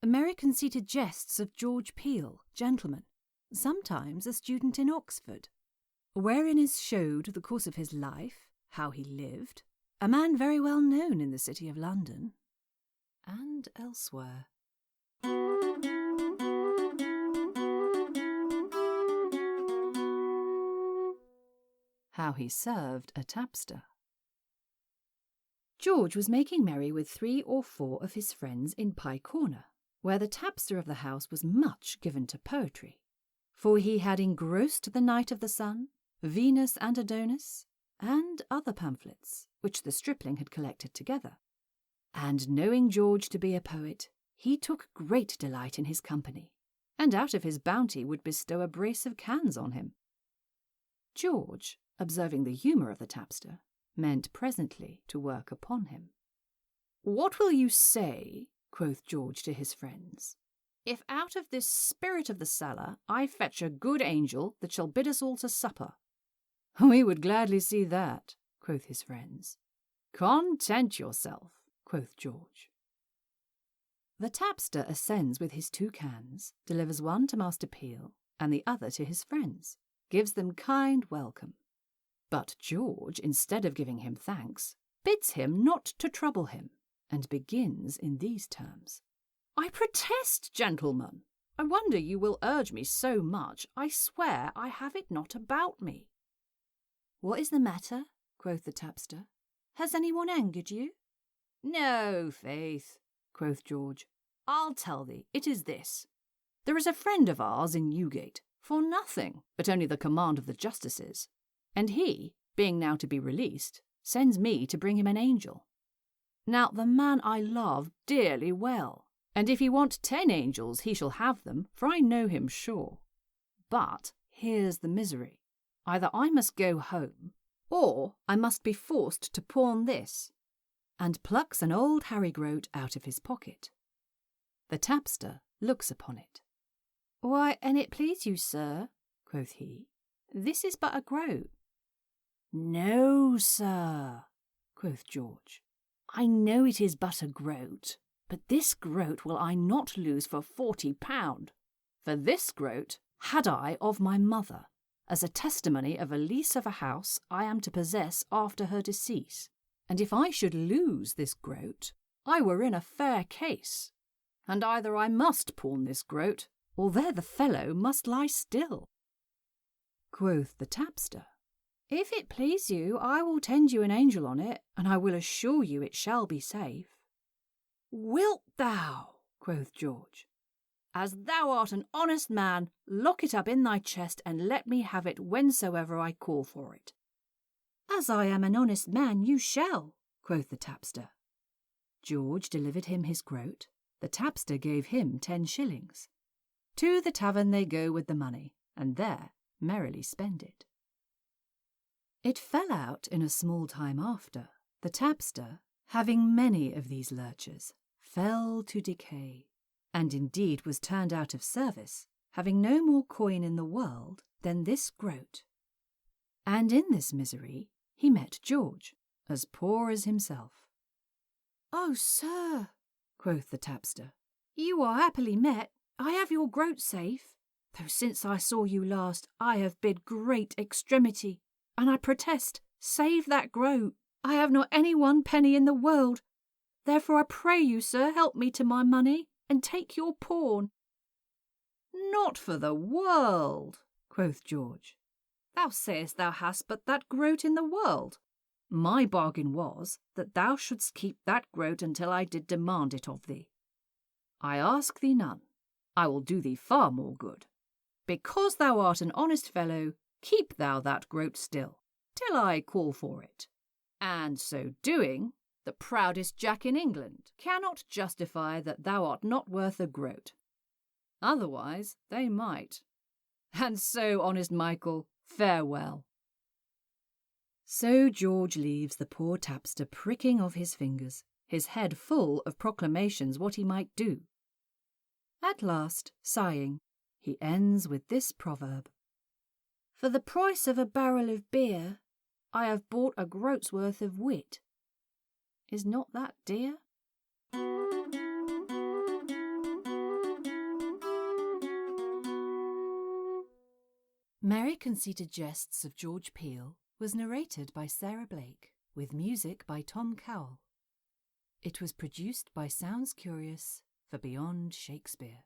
American-seated Jests of George Peele, gentleman, sometimes a student in Oxford, wherein is showed the course of his life, how he lived, a man very well known in the city of London, and elsewhere. How he served a tapster. George was making merry with 3 or 4 of his friends in Pie Corner, where the tapster of the house was much given to poetry, for he had engrossed the Knight of the Sun, Venus and Adonis, and other pamphlets, which the stripling had collected together. And knowing George to be a poet, he took great delight in his company, and out of his bounty would bestow a brace of cans on him. George, observing the humour of the tapster, meant presently to work upon him. "What will you say," quoth George to his friends, "if out of this spirit of the cellar I fetch a good angel that shall bid us all to supper?" "We would gladly see that," quoth his friends. "Content yourself," quoth George. The tapster ascends with his 2 cans, delivers one to Master Peele, and the other to his friends, gives them kind welcome. But George, instead of giving him thanks, bids him not to trouble him, and begins in these terms. "I protest, gentlemen, I wonder you will urge me so much. I swear I have it not about me." "What is the matter?" quoth the tapster. "Has anyone angered you?" "No, faith," quoth George. "I'll tell thee, it is this. There is a friend of ours in Newgate, for nothing but only the command of the justices, and he, being now to be released, sends me to bring him an angel. Now the man I love dearly well, and if he want 10 angels he shall have them, for I know him sure. But here's the misery. Either I must go home, or I must be forced to pawn this," and plucks an old harry-groat out of his pocket. The tapster looks upon it. "Why, an it please you, sir," quoth he, "this is but a groat." "No, sir," quoth George, "I know it is but a groat, but this groat will I not lose for 40 pound. For this groat had I of my mother, as a testimony of a lease of a house I am to possess after her decease, and if I should lose this groat, I were in a fair case, and either I must pawn this groat, or there the fellow must lie still." Quoth the tapster, "If it please you, I will tend you an angel on it, and I will assure you it shall be safe." "Wilt thou?" quoth George. "As thou art an honest man, lock it up in thy chest, and let me have it whensoever I call for it." "As I am an honest man, you shall," quoth the tapster. George delivered him his groat, the tapster gave him 10 shillings. To the tavern they go with the money, and there merrily spend it. It fell out in a small time after, the tapster, having many of these lurchers, fell to decay, and indeed was turned out of service, having no more coin in the world than this groat. And in this misery he met George, as poor as himself. "Oh, sir," quoth the tapster, "you are happily met. I have your groat safe, though since I saw you last I have bid great extremity, and I protest, save that groat, I have not any 1 penny in the world. Therefore I pray you, sir, help me to my money, and take your pawn." "Not for the world," quoth George. "Thou sayest thou hast but that groat in the world. My bargain was that thou shouldst keep that groat until I did demand it of thee. I ask thee none. I will do thee far more good. Because thou art an honest fellow, keep thou that groat still, till I call for it. And so doing, the proudest Jack in England cannot justify that thou art not worth a groat. Otherwise they might. And so, honest Michael, farewell." So George leaves the poor tapster pricking of his fingers, his head full of proclamations what he might do. At last, sighing, he ends with this proverb: "For the price of a barrel of beer, I have bought a groat's worth of wit. Is not that dear?" Merry Conceited Jests of George Peele was narrated by Sarah Blake, with music by Tom Cowell. It was produced by Sounds Curious for Beyond Shakespeare.